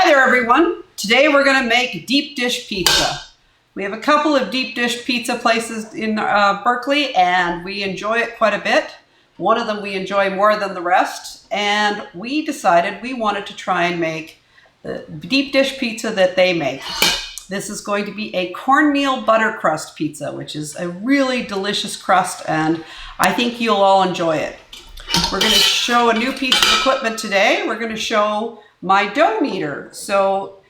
there everyone. Today we're going to make deep dish pizza. We have a couple of deep dish pizza places in Berkeley and we enjoy it quite a bit. One of them we enjoy more than the rest, and we decided we wanted to try and make the deep dish pizza that they make. This is going to be a cornmeal butter crust pizza, which is a really delicious crust, and I think you'll all enjoy it. We're going to show a new piece of equipment today. We're going to show my dough kneader. So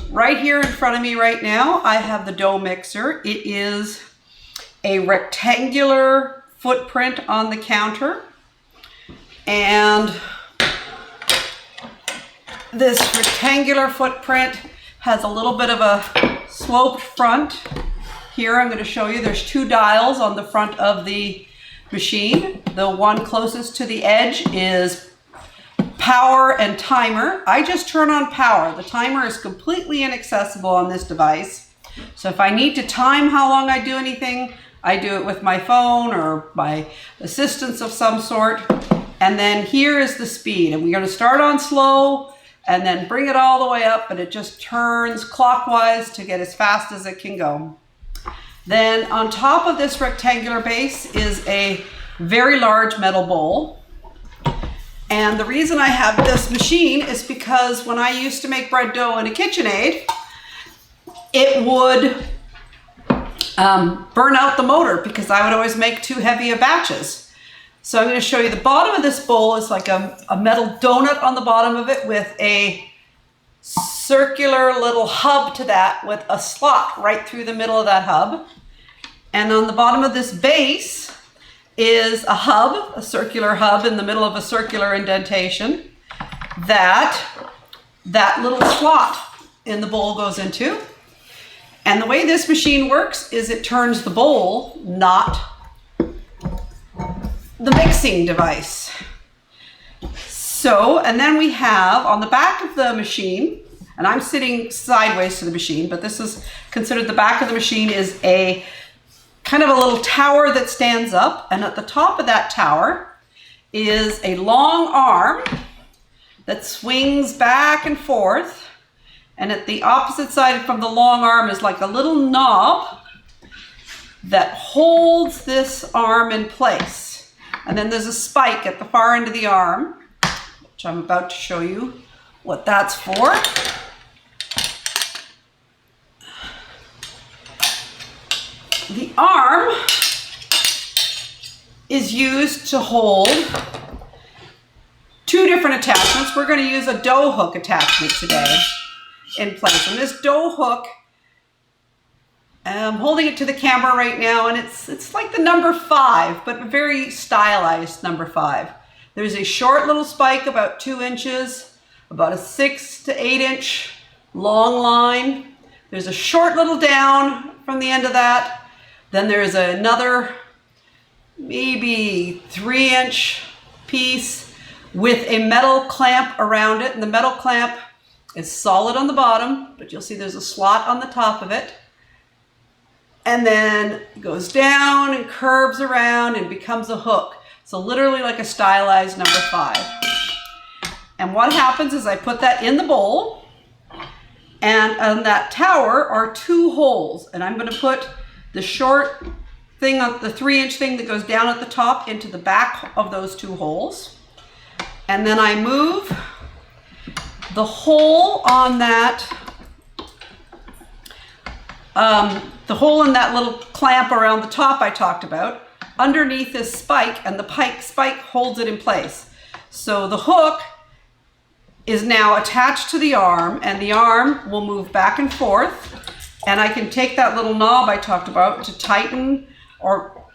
right here in front of me right now, I have the dough mixer. It is a rectangular footprint on the counter, and this rectangular footprint has a little bit of a sloped front. Here I'm going to show you there's two dials on the front of the machine. The one closest to the edge is power and timer. I just turn on power. The timer is completely inaccessible on this device. So if I need to time how long I do anything, I do it with my phone or my assistants of some sort. And then here is the speed. And we're going to start on slow and then bring it all the way up, and it just turns clockwise to get as fast as it can go. Then on top of this rectangular base is a very large metal bowl. And the reason I have this machine is because when I used to make bread dough in a KitchenAid, it would burn out the motor because I would always make too heavy of batches. So I'm going to show you the bottom of this bowl is like a metal donut on the bottom of it with a circular little hub to that with a slot right through the middle of that hub. And on the bottom of this base is a hub, a circular hub in the middle of a circular indentation that little slot in the bowl goes into. And the way this machine works is it turns the bowl, not the mixing device. So, and then we have on the back of the machine, and I'm sitting sideways to the machine, but this is considered the back of the machine, is a kind of a little tower that stands up. And at the top of that tower is a long arm that swings back and forth. And at the opposite side from the long arm is like a little knob that holds this arm in place. And then there's a spike at the far end of the arm, which I'm about to show you what that's for. The arm is used to hold two different attachments. We're going to use a dough hook attachment today in place. And this dough hook, I'm holding it to the camera right now, and it's like the number 5, but a very stylized number 5. There's a short little spike about 2 inches, about a 6 to 8 inch long line. There's a short little down from the end of that. Then there's another maybe 3-inch piece with a metal clamp around it, and the metal clamp is solid on the bottom, but you'll see there's a slot on the top of it. And then it goes down and curves around and becomes a hook. So literally like a stylized number 5. And what happens is I put that in the bowl, and on that tower are 2 holes. And I'm going to put the short thing, the 3-inch thing that goes down at the top, into the back of those 2 holes. And then I move the hole on that, the hole in that little clamp around the top I talked about, underneath this spike, and the spike holds it in place. So the hook is now attached to the arm, and the arm will move back and forth, and I can take that little knob I talked about to tighten or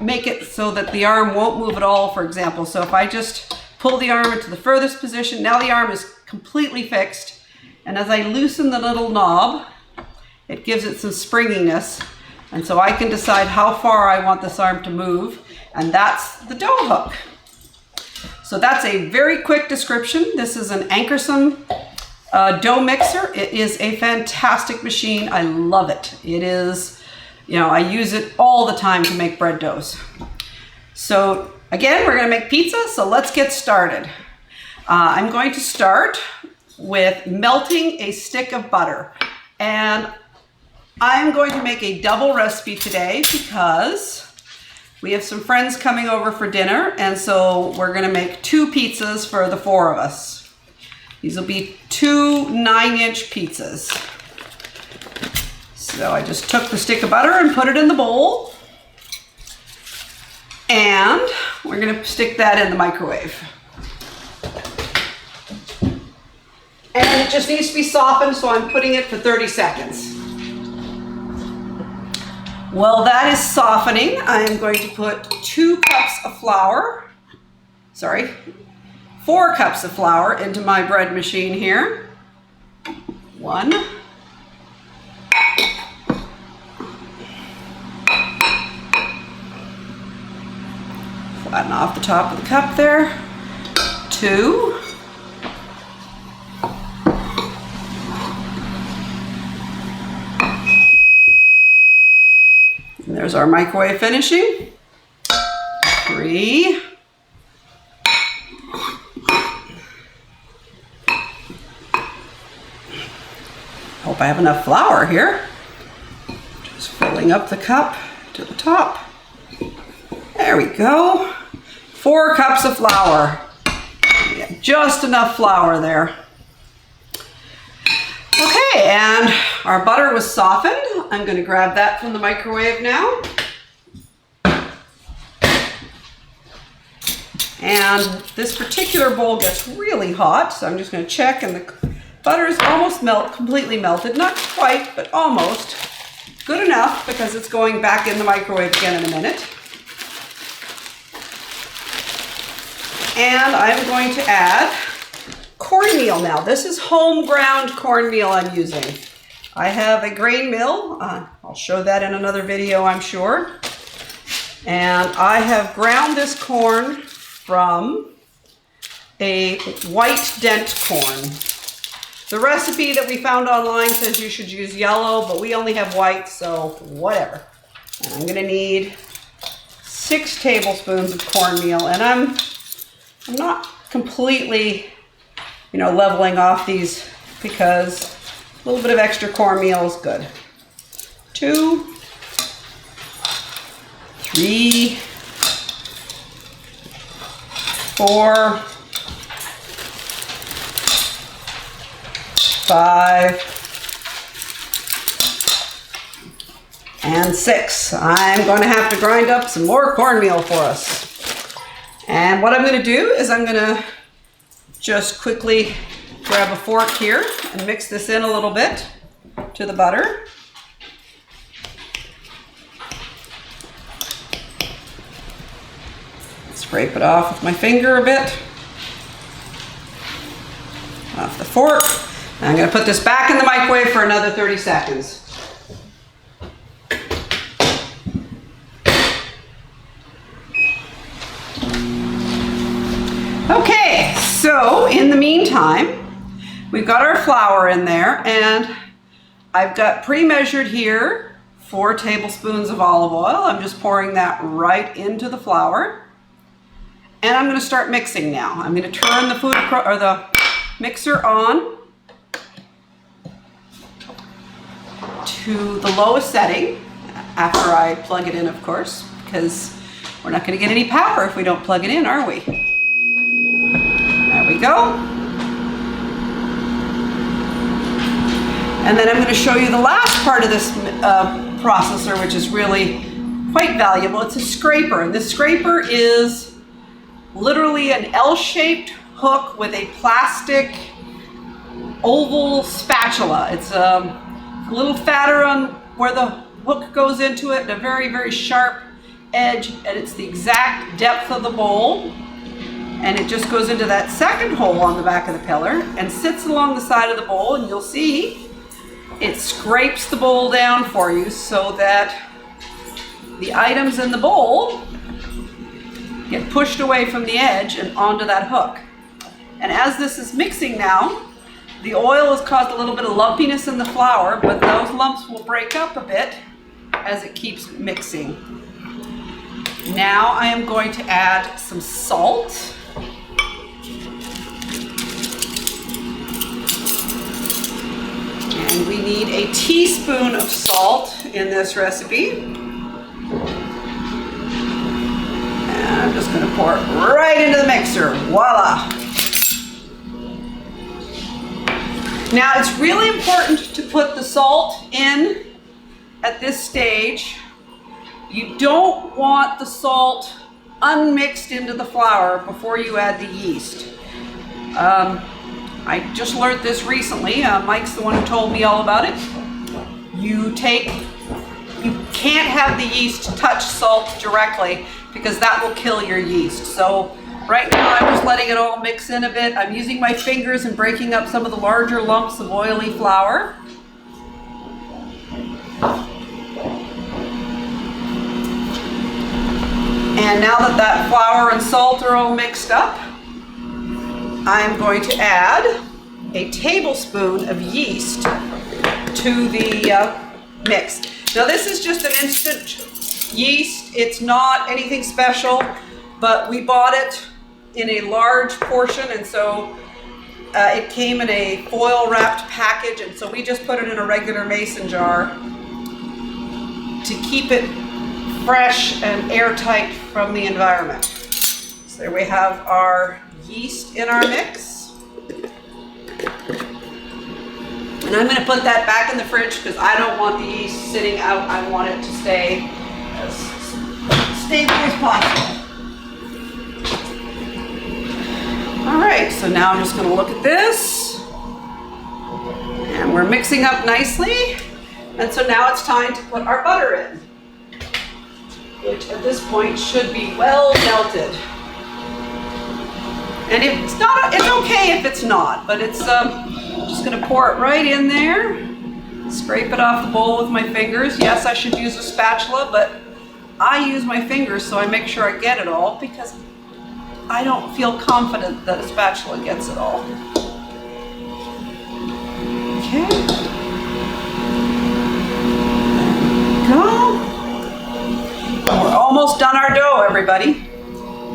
make it so that the arm won't move at all, for example. So if I just pull the arm into the furthest position, now the arm is completely fixed, and as I loosen the little knob, it gives it some springiness, and so I can decide how far I want this arm to move, and that's the dough hook. So that's a very quick description. This is an Ankarsum dough mixer. It is a fantastic machine. I love it. It is, I use it all the time to make bread doughs. So again, we're going to make pizza, so let's get started. I'm going to start with melting a stick of butter. And I'm going to make a double recipe today because we have some friends coming over for dinner, and so we're gonna make 2 pizzas for the 4 of us. These will be 2 9-inch pizzas. So I just took the stick of butter and put it in the bowl. And we're gonna stick that in the microwave. And it just needs to be softened, so I'm putting it for 30 seconds. While that is softening, I am going to put 4 cups of flour into my bread machine here. 1. Flatten off the top of the cup there. 2. And there's our microwave finishing. 3. Hope I have enough flour here. Just filling up the cup to the top. There we go. 4 cups of flour. Yeah, just enough flour there. Okay, and our butter was softened. I'm going to grab that from the microwave now. And this particular bowl gets really hot, so I'm just going to check, and the butter is almost completely melted. Not quite, but almost. Good enough because it's going back in the microwave again in a minute. And I'm going to add cornmeal now. This is home ground cornmeal I'm using. I have a grain mill. I'll show that in another video, I'm sure. And I have ground this corn from a white dent corn. The recipe that we found online says you should use yellow, but we only have white, so whatever. And I'm gonna need 6 tablespoons of cornmeal, and I'm not completely, leveling off these because a little bit of extra cornmeal is good. 2, 3, 4, 5, and 6. I'm going to have to grind up some more cornmeal for us. And what I'm going to do is I'm going to just quickly grab a fork here and mix this in a little bit to the butter. Scrape it off with my finger a bit. Off the fork. And I'm going to put this back in the microwave for another 30 seconds. Okay, so in the meantime, we've got our flour in there, and I've got pre-measured here 4 tablespoons of olive oil. I'm just pouring that right into the flour. And I'm going to start mixing now. I'm going to turn the mixer on to the lowest setting after I plug it in, of course, because we're not going to get any power if we don't plug it in, are we? There we go. And then I'm going to show you the last part of this processor, which is really quite valuable. It's a scraper, and this scraper is literally an L-shaped hook with a plastic oval spatula. It's a little fatter on where the hook goes into it, and a very, very sharp edge, and it's the exact depth of the bowl. And it just goes into that second hole on the back of the pillar and sits along the side of the bowl, and you'll see it scrapes the bowl down for you so that the items in the bowl get pushed away from the edge and onto that hook. And as this is mixing now, the oil has caused a little bit of lumpiness in the flour, but those lumps will break up a bit as it keeps mixing. Now I am going to add some salt. And we need a teaspoon of salt in this recipe. And I'm just gonna pour it right into the mixer, voila. Now it's really important to put the salt in at this stage. You don't want the salt unmixed into the flour before you add the yeast. I just learned this recently. Mike's the one who told me all about it. You can't have the yeast touch salt directly because that will kill your yeast. So right now I'm just letting it all mix in a bit. I'm using my fingers and breaking up some of the larger lumps of oily flour. And now that flour and salt are all mixed up, I'm going to add a tablespoon of yeast to the mix. Now this is just an instant yeast. It's not anything special, but we bought it in a large portion, and so it came in a foil wrapped package, and so we just put it in a regular mason jar to keep it fresh and airtight from the environment. So there we have our yeast in our mix. And I'm going to put that back in the fridge because I don't want the yeast sitting out. I want it to stay as stable as possible. All right, so now I'm just going to look at this. And we're mixing up nicely. And so now it's time to put our butter in, which at this point should be well melted. And if it's not, it's okay if it's not, but it's just gonna pour it right in there, scrape it off the bowl with my fingers. Yes, I should use a spatula, but I use my fingers so I make sure I get it all because I don't feel confident that a spatula gets it all. Okay. There we go. We're almost done our dough, everybody.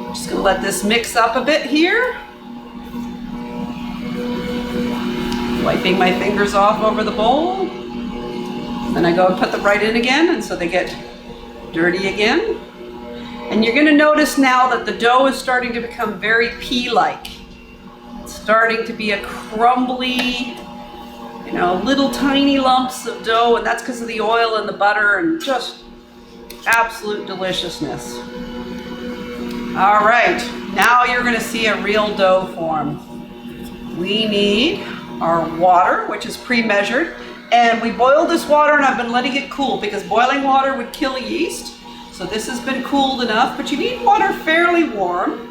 Just gonna let this mix up a bit here. Wiping my fingers off over the bowl. Then I go and put them right in again, and so they get dirty again. And you're gonna notice now that the dough is starting to become very pea-like. It's starting to be a crumbly, little tiny lumps of dough, and that's because of the oil and the butter and just absolute deliciousness. All right, now you're gonna see a real dough form. We need our water, which is pre-measured, and we boiled this water and I've been letting it cool because boiling water would kill yeast. So this has been cooled enough, but you need water fairly warm.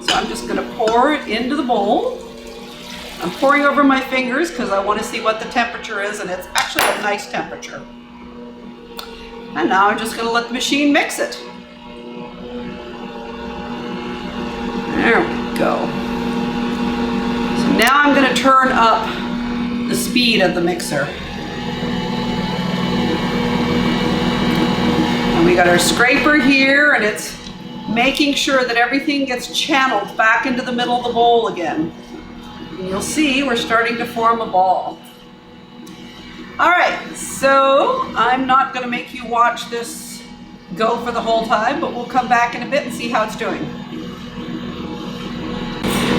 So I'm just gonna pour it into the bowl. I'm pouring over my fingers because I want to see what the temperature is, and it's actually a nice temperature. And now I'm just going to let the machine mix it. There we go. So now I'm going to turn up the speed of the mixer. And we got our scraper here, and it's making sure that everything gets channeled back into the middle of the bowl again. And you'll see we're starting to form a ball. All right, so I'm not going to make you watch this go for the whole time, but we'll come back in a bit and see how it's doing.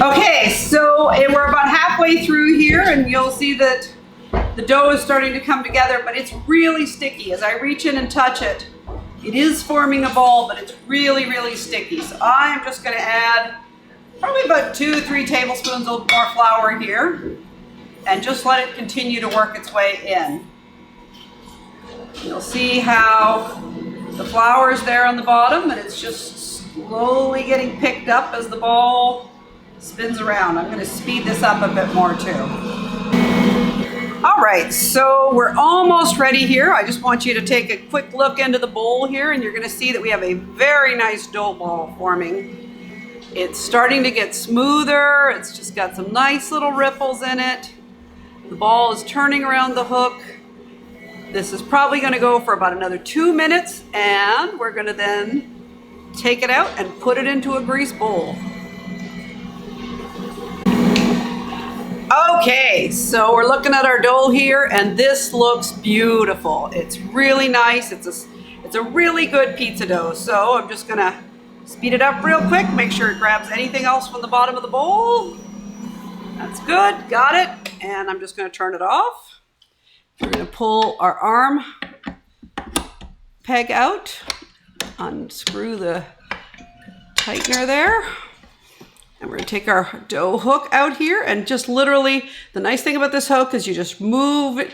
Okay, so we're about halfway through here, and you'll see that the dough is starting to come together, but it's really sticky. As I reach in and touch it, it is forming a ball, but it's really, really sticky. So I'm just going to add probably about 2-3 tablespoons of more flour here, and just let it continue to work its way in. You'll see how the flour is there on the bottom, and it's just slowly getting picked up as the ball spins around. I'm going to speed this up a bit more too. All right, so we're almost ready here. I just want you to take a quick look into the bowl here, and you're going to see that we have a very nice dough ball forming. It's starting to get smoother. It's just got some nice little ripples in it. The ball is turning around the hook. This is probably going to go for about another 2 minutes, and we're going to then take it out and put it into a grease bowl. Okay, so we're looking at our dough here, and this looks beautiful. It's really nice. It's a really good pizza dough. So I'm just gonna speed it up real quick, make sure it grabs anything else from the bottom of the bowl. That's good, got it. And I'm just gonna turn it off. We're gonna pull our arm peg out, unscrew the tightener there. And we're gonna take our dough hook out here, and just literally, the nice thing about this hook is you just move it,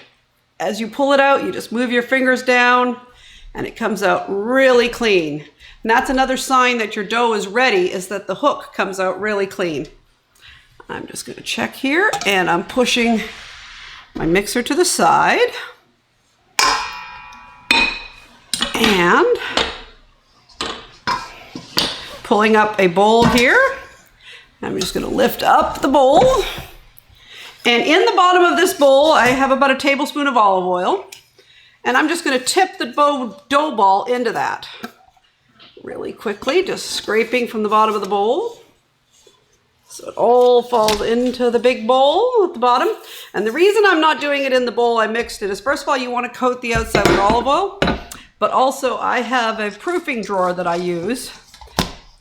as you pull it out, you just move your fingers down and it comes out really clean. And that's another sign that your dough is ready, is that the hook comes out really clean. I'm just gonna check here, and I'm pushing my mixer to the side. And pulling up a bowl here. I'm just gonna lift up the bowl. And in the bottom of this bowl, I have about a tablespoon of olive oil. And I'm just gonna tip the dough ball into that. Really quickly, just scraping from the bottom of the bowl. So it all falls into the big bowl at the bottom. And the reason I'm not doing it in the bowl I mixed it is, first of all, you wanna coat the outside with olive oil. But also I have a proofing drawer that I use.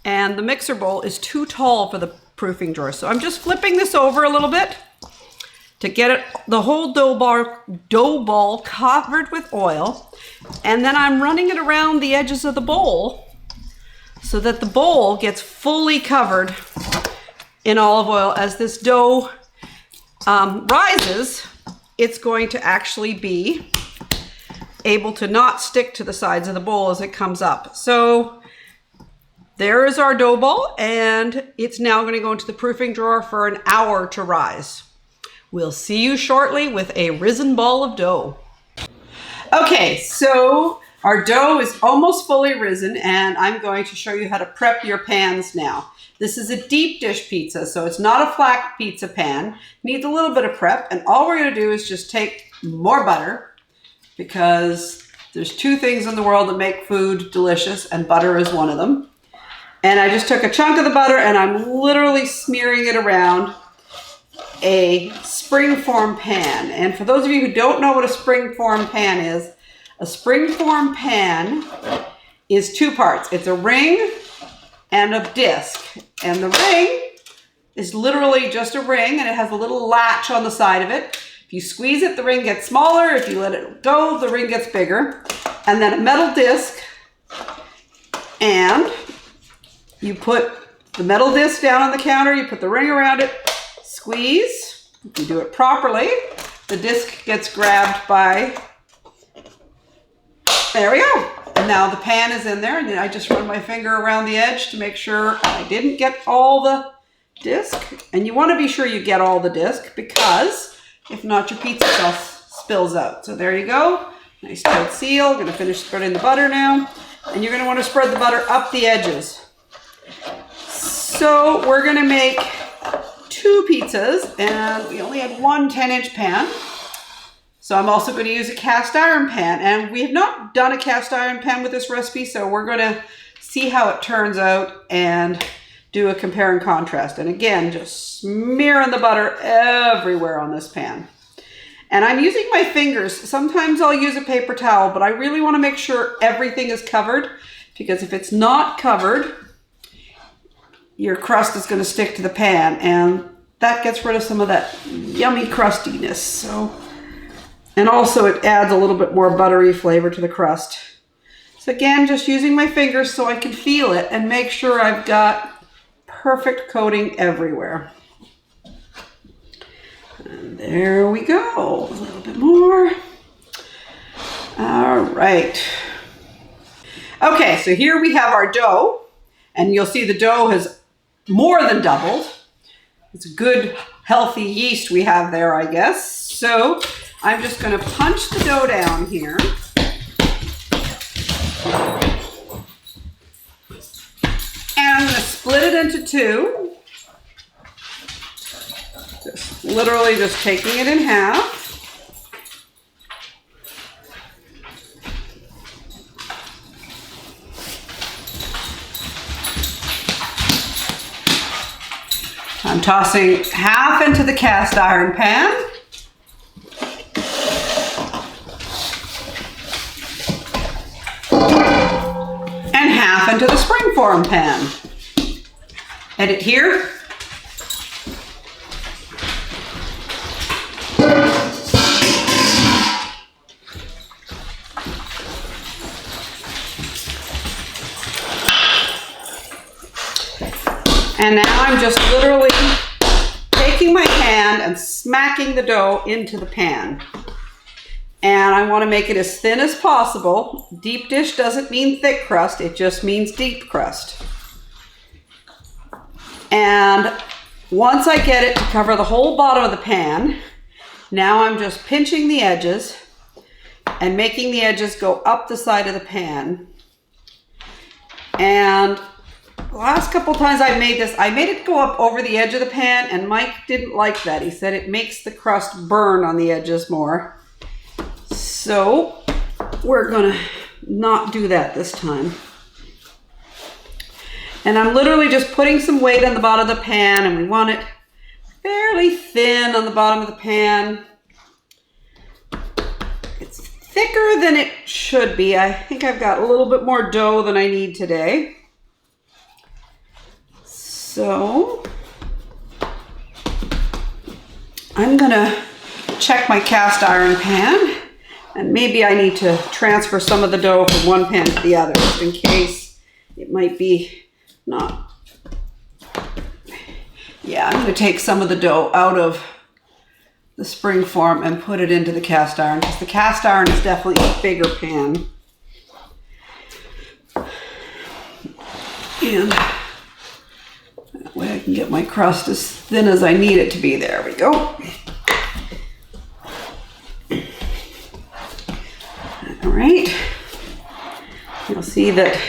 And the mixer bowl is too tall for the proofing drawer. So I'm just flipping this over a little bit to get it, the whole dough ball covered with oil. And then I'm running it around the edges of the bowl so that the bowl gets fully covered in olive oil. As this dough rises, it's going to actually be able to not stick to the sides of the bowl as it comes up. So there is our dough ball, and it's now going to go into the proofing drawer for an hour to rise. We'll see you shortly with a risen ball of dough. Okay, so our dough is almost fully risen, and I'm going to show you how to prep your pans now. This is a deep dish pizza, so it's not a flat pizza pan. Needs a little bit of prep, and all we're going to do is just take more butter, because there's two things in the world that make food delicious, and butter is one of them. And I just took a chunk of the butter, and I'm literally smearing it around a springform pan. And for those of you who don't know what a springform pan is, a springform pan is two parts. It's a ring and a disc. And the ring is literally just a ring, and it has a little latch on the side of it. If you squeeze it, the ring gets smaller. If you let it go, the ring gets bigger. And then a metal disc, and you put the metal disc down on the counter, you put the ring around it, squeeze. If you do it properly, the disc gets grabbed by, there we go. And now the pan is in there, and then I just run my finger around the edge to make sure I didn't get all the disc. And you want to be sure you get all the disc, because if not, your pizza sauce spills out. So there you go. Nice tight seal. I'm going to finish spreading the butter now. And you're going to want to spread the butter up the edges. So we're going to make two pizzas, and we only had one 10-inch pan. So I'm also going to use a cast iron pan, and we have not done a cast iron pan with this recipe, so we're going to see how it turns out and do a compare and contrast. And again, just smearing the butter everywhere on this pan. And I'm using my fingers. Sometimes I'll use a paper towel, but I really want to make sure everything is covered, because if it's not covered, your crust is going to stick to the pan, and that gets rid of some of that yummy crustiness. So, and also it adds a little bit more buttery flavor to the crust. So again, just using my fingers so I can feel it and make sure I've got perfect coating everywhere. And there we go, a little bit more. All right. Okay, so here we have our dough, and you'll see the dough has more than doubled. It's a good, healthy yeast we have there, I guess. So I'm just going to punch the dough down here. And I'm going to split it into two. Just literally just taking it in half. I'm I'm tossing half into the cast iron pan. And half into the springform pan. Edit here. And now I'm just literally taking my hand and smacking the dough into the pan. And I want to make it as thin as possible. Deep dish doesn't mean thick crust, it just means deep crust. And once I get it to cover the whole bottom of the pan, now I'm just pinching the edges and making the edges go up the side of the pan. And the last couple times I made this, I made it go up over the edge of the pan, and Mike didn't like that. He said it makes the crust burn on the edges more. So we're gonna not do that this time. And I'm literally just putting some weight on the bottom of the pan, and we want it fairly thin on the bottom of the pan. It's thicker than it should be. I think I've got a little bit more dough than I need today. So I'm gonna check my cast iron pan, and maybe I need to transfer some of the dough from one pan to the other, just in case it might be not. Yeah, I'm gonna take some of the dough out of the springform and put it into the cast iron, because the cast iron is definitely a bigger pan. And that way I can get my crust as thin as I need it to be. There we go. All right. You'll see that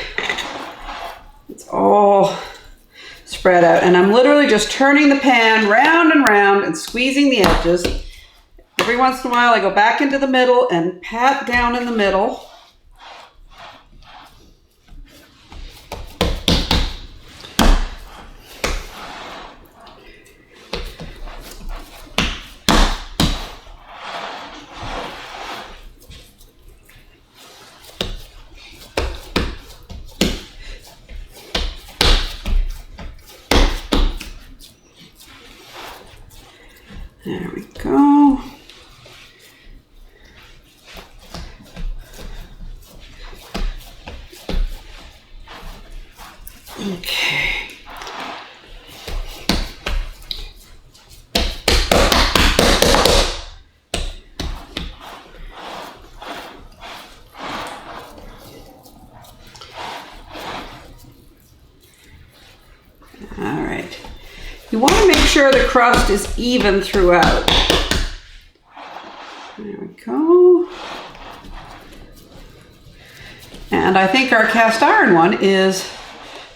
it's all spread out. And I'm literally just turning the pan round and round and squeezing the edges. Every once in a while I go back into the middle and pat down in the middle. There we go. Okay. All right. You want to make sure the crust is even throughout. There we go. And I think our cast iron one is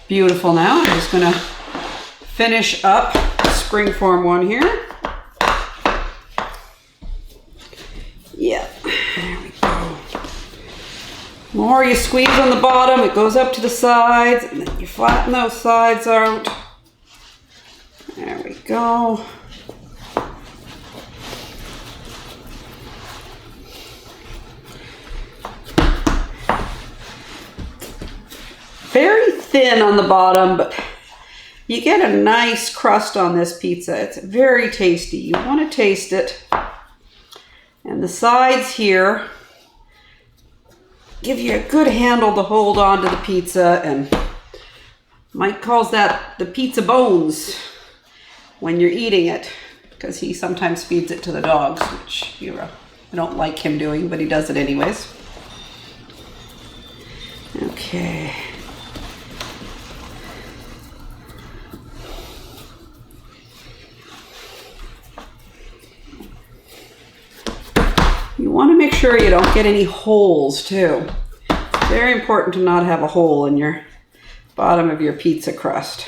beautiful now. I'm just going to finish up the springform one here. Yeah, there we go. The more you squeeze on the bottom, it goes up to the sides, and then you flatten those sides out. There we go. Very thin on the bottom, but you get a nice crust on this pizza. It's very tasty. You want to taste it. And the sides here give you a good handle to hold on to the pizza, and Mike calls that the pizza bones when you're eating it, because he sometimes feeds it to the dogs, which I don't like him doing, but he does it anyways. Okay. You want to make sure you don't get any holes too. It's very important to not have a hole in your bottom of your pizza crust.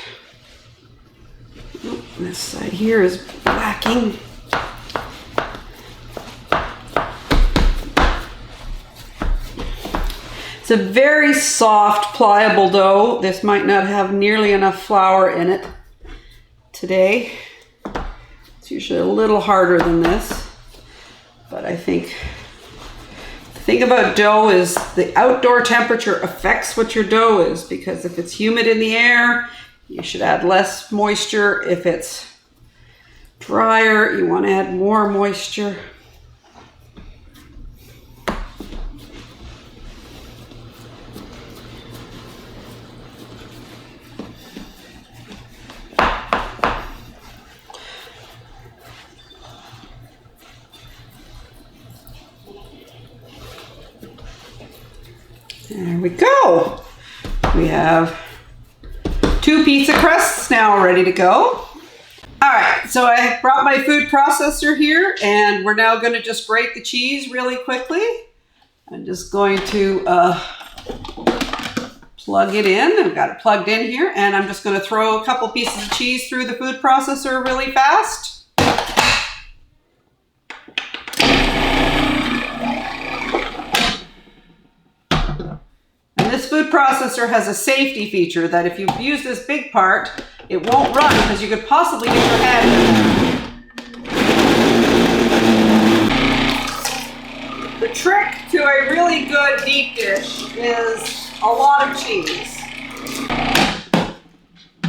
Oh, this side here is lacking. It's a very soft, pliable dough. This might not have nearly enough flour in it today. It's usually a little harder than this, but I think the thing about dough is the outdoor temperature affects what your dough is, because if it's humid in the air, you should add less moisture. If it's drier, you want to add more moisture. There we go. We have 2 pizza crusts now ready to go. All right, so I brought my food processor here, and we're now going to just grate the cheese really quickly. I'm just going to plug it in. I've got it plugged in here, and I'm just going to throw a couple pieces of cheese through the food processor really fast. This food processor has a safety feature that if you use this big part, it won't run because you could possibly get your hand in there. The trick to a really good deep dish is a lot of cheese.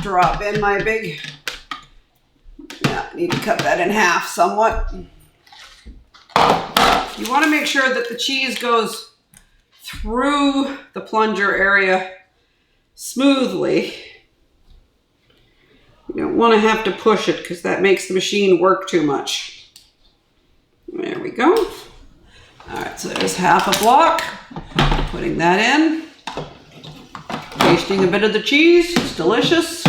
Drop in my big, I need to cut that in half somewhat. You want to make sure that the cheese goes through the plunger area smoothly. You don't want to have to push it because that makes the machine work too much. There we go. All right, so there's half a block. Putting that in. Tasting a bit of the cheese. It's delicious.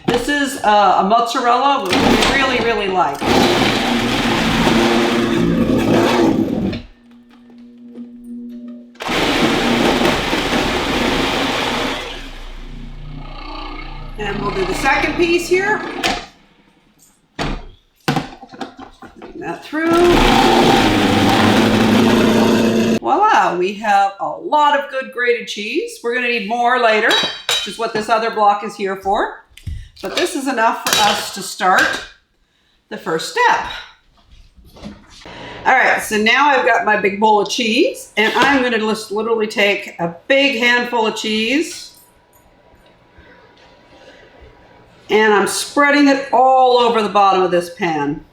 This is a mozzarella, which we really, really like. And we'll do the second piece here. Bring that through. Voila, we have a lot of good grated cheese. We're going to need more later, which is what this other block is here for. But this is enough for us to start the first step. All right, so now I've got my big bowl of cheese, and I'm going to just literally take a big handful of cheese, and I'm spreading it all over the bottom of this pan.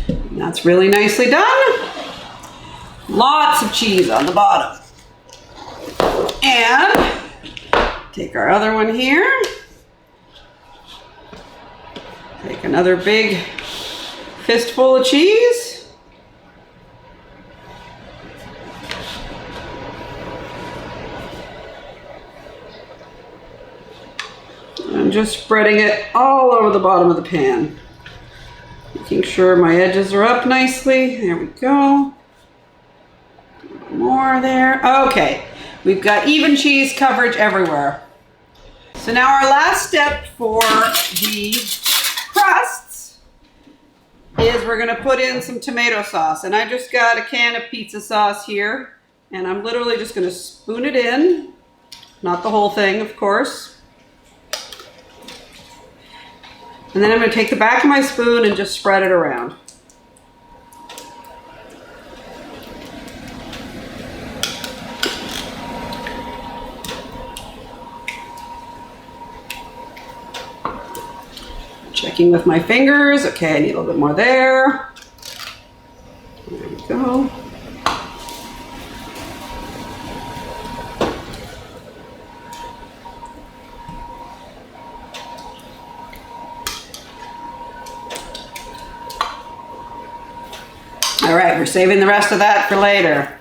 And that's really nicely done. Lots of cheese on the bottom. And take our other one here. Take another big fistful of cheese. I'm just spreading it all over the bottom of the pan. Making sure my edges are up nicely. There we go. More there. Okay, we've got even cheese coverage everywhere. So now our last step for the crusts is we're gonna put in some tomato sauce. And I just got a can of pizza sauce here, and I'm literally just gonna spoon it in. Not the whole thing, of course. And then I'm going to take the back of my spoon and just spread it around. Checking with my fingers. Okay, I need a little bit more there. There we go. All right, we're saving the rest of that for later.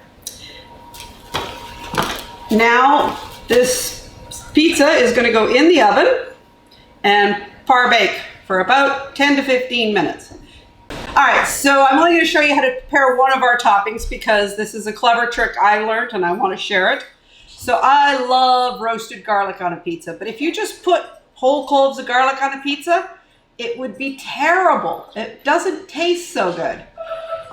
Now, this pizza is going to go in the oven and par bake for about 10 to 15 minutes. All right, so I'm only going to show you how to prepare one of our toppings because this is a clever trick I learned and I want to share it. So I love roasted garlic on a pizza, but if you just put whole cloves of garlic on a pizza, it would be terrible. It doesn't taste so good.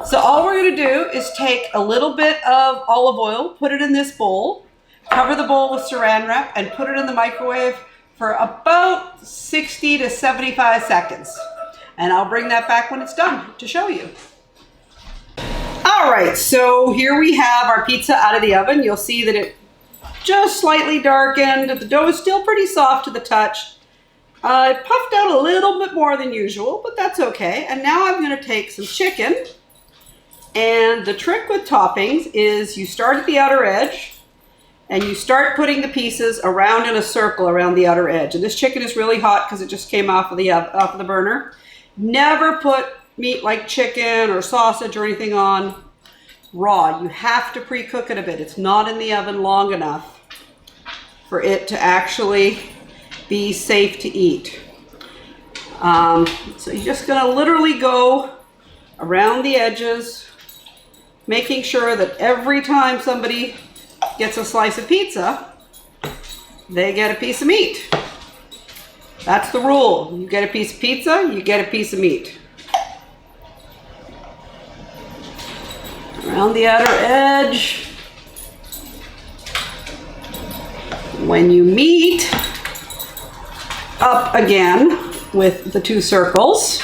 So all we're going to do is take a little bit of olive oil, put it in this bowl, cover the bowl with saran wrap, and put it in the microwave for about 60 to 75 seconds. And I'll bring that back when it's done to show you. All right, so here we have our pizza out of the oven. You'll see that it just slightly darkened. The dough is still pretty soft to the touch. It puffed out a little bit more than usual, but that's okay. And now I'm going to take some chicken. And the trick with toppings is you start at the outer edge and you start putting the pieces around in a circle around the outer edge. And this chicken is really hot because it just came off of the burner. Never put meat like chicken or sausage or anything on raw. You have to pre-cook it a bit. It's not in the oven long enough for it to actually be safe to eat. So you're just gonna literally go around the edges, making sure that every time somebody gets a slice of pizza, they get a piece of meat. That's the rule. You get a piece of pizza, you get a piece of meat. Around the outer edge. When you meet up again with the two circles,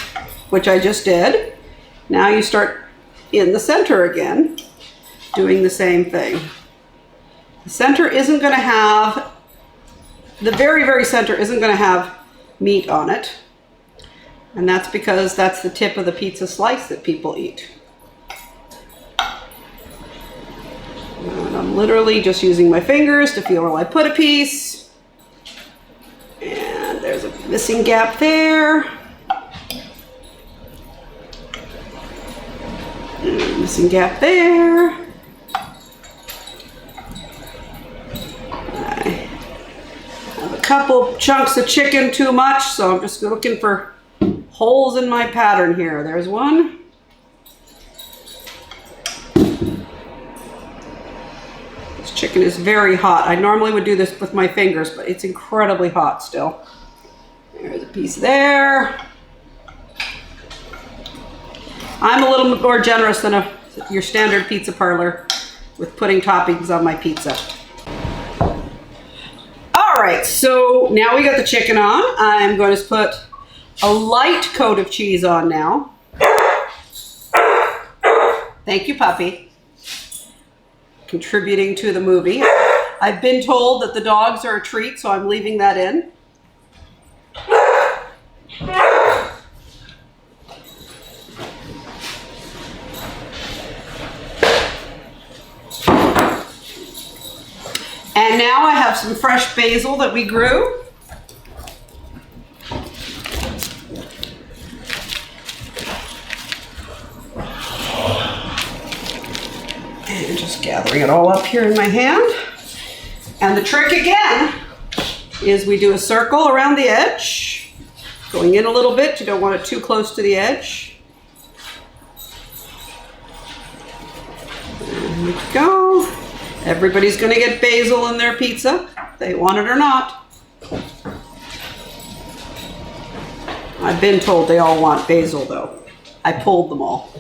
which I just did, now you start in the center again, doing the same thing. The center isn't going to have, the very, very center isn't going to have meat on it. And that's because that's the tip of the pizza slice that people eat. And I'm literally just using my fingers to feel where I put a piece. And there's a missing gap there. Missing gap there. I have a couple chunks of chicken too much, so I'm just looking for holes in my pattern here. There's one. This chicken is very hot. I normally would do this with my fingers, but it's incredibly hot still. There's a piece there. I'm a little more generous than your standard pizza parlor with putting toppings on my pizza. All right, so now we got the chicken on. I'm going to put a light coat of cheese on now. Thank you, puppy. Contributing to the movie. I've been told that the dogs are a treat, so I'm leaving that in. And now I have some fresh basil that we grew. And just gathering it all up here in my hand. And the trick again is we do a circle around the edge, going in a little bit. You don't want it too close to the edge. There we go. Everybody's going to get basil in their pizza, they want it or not. I've been told they all want basil though. I pulled them all.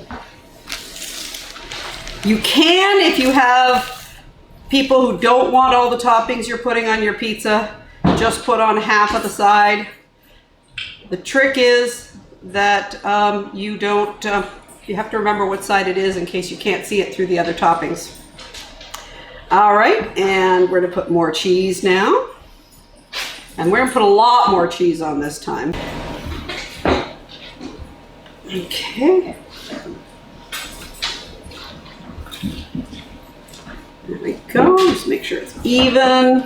You can, if you have people who don't want all the toppings you're putting on your pizza, just put on half of the side. The trick is that you have to remember what side it is in case you can't see it through the other toppings. All right, and we're gonna put more cheese now. And we're gonna put a lot more cheese on this time. Okay. There we go, just make sure it's even.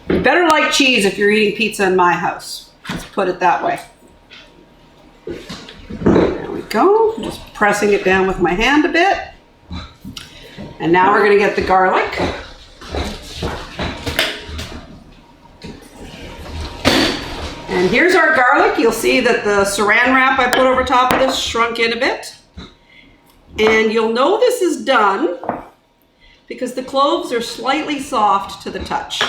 You better like cheese if you're eating pizza in my house. Let's put it that way. There we go, just pressing it down with my hand a bit. And now we're going to get the garlic. And here's our garlic. You'll see that the saran wrap I put over top of this shrunk in a bit. And you'll know this is done because the cloves are slightly soft to the touch.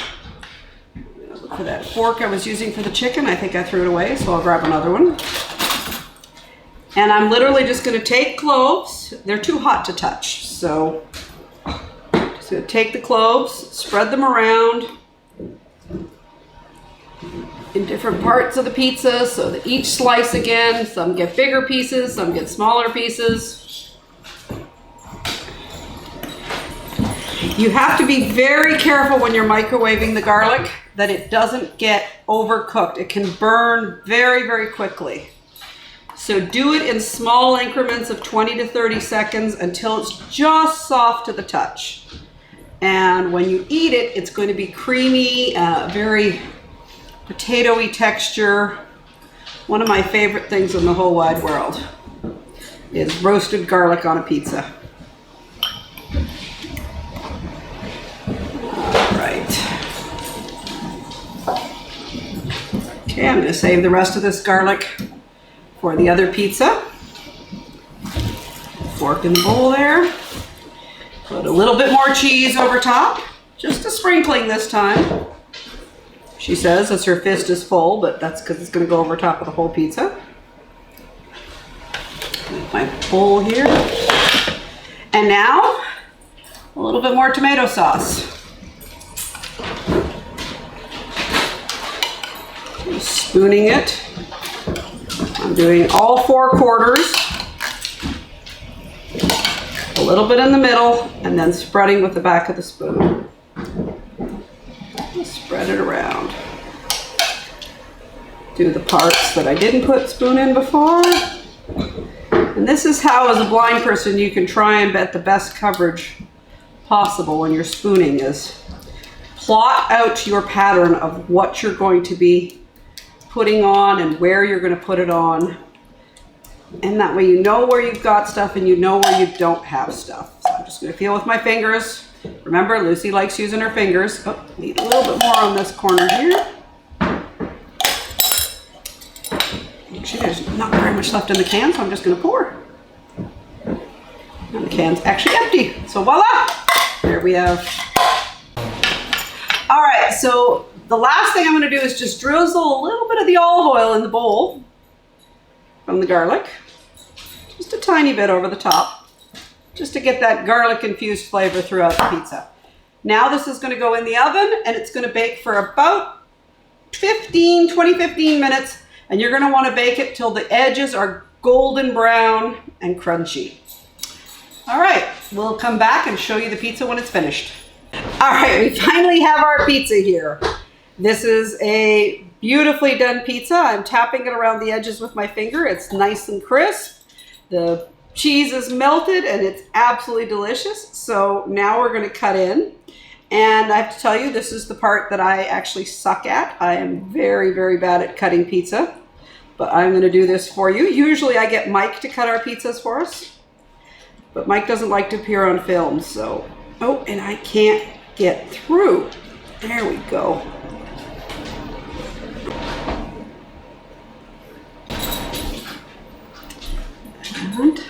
Look for that fork I was using for the chicken. I think I threw it away, so I'll grab another one. And I'm literally just going to take cloves. They're too hot to touch. So just going to take the cloves, spread them around in different parts of the pizza so that each slice again, some get bigger pieces, some get smaller pieces. You have to be very careful when you're microwaving the garlic that it doesn't get overcooked. It can burn very, very quickly. So do it in small increments of 20 to 30 seconds until it's just soft to the touch. And when you eat it, it's going to be creamy, very potato-y texture. One of my favorite things in the whole wide world is roasted garlic on a pizza. All right. Okay, I'm going to save the rest of this garlic for the other pizza. Fork in the bowl there. Put a little bit more cheese over top. Just a sprinkling this time. She says as her fist is full, but that's because it's going to go over top of the whole pizza. My bowl here. And now, a little bit more tomato sauce. Just spooning it. I'm doing all 4 quarters, a little bit in the middle, and then spreading with the back of the spoon. Spread it around. Do the parts that I didn't put spoon in before. And this is how, as a blind person, you can try and get the best coverage possible when you're spooning, is plot out your pattern of what you're going to be putting on and where you're going to put it on, and that way you know where you've got stuff and you know where you don't have stuff. So I'm just going to feel with my fingers. Remember, Lucy likes using her fingers. Oh, need a little bit more on this corner here. Actually, there's not very much left in the can, so I'm just going to pour. And the can's actually empty, so voila! There we have. All right, so the last thing I'm going to do is just drizzle a little bit of the olive oil in the bowl from the garlic. Just a tiny bit over the top, just to get that garlic infused flavor throughout the pizza. Now this is going to go in the oven and it's going to bake for about 15 minutes, and you're going to want to bake it till the edges are golden brown and crunchy. All right, we'll come back and show you the pizza when it's finished. All right, we finally have our pizza here. This is a beautifully done pizza. I'm tapping it around the edges with my finger. It's nice and crisp. The cheese is melted and it's absolutely delicious. So now we're going to cut in. And I have to tell you, this is the part that I actually suck at. I am very, very bad at cutting pizza. But I'm going to do this for you. Usually I get Mike to cut our pizzas for us. But Mike doesn't like to appear on film. So, oh, and I can't get through. There we go. And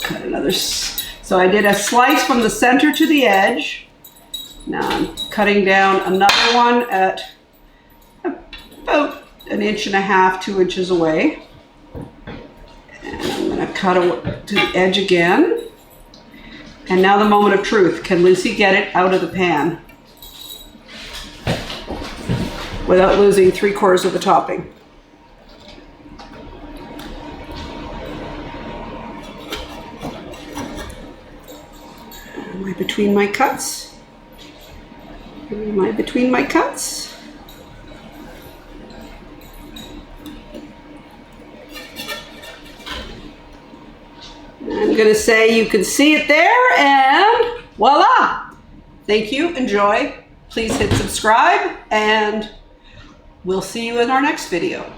cut another. So I did a slice from the center to the edge. Now I'm cutting down another one at about 1.5 inches, 2 inches away. And I'm going to cut to the edge again. And now the moment of truth. Can Lucy get it out of the pan without losing 3/4 of the topping? Am I between my cuts? Am I between my cuts? I'm going to say you can see it there, and voila! Thank you, enjoy. Please hit subscribe, and we'll see you in our next video.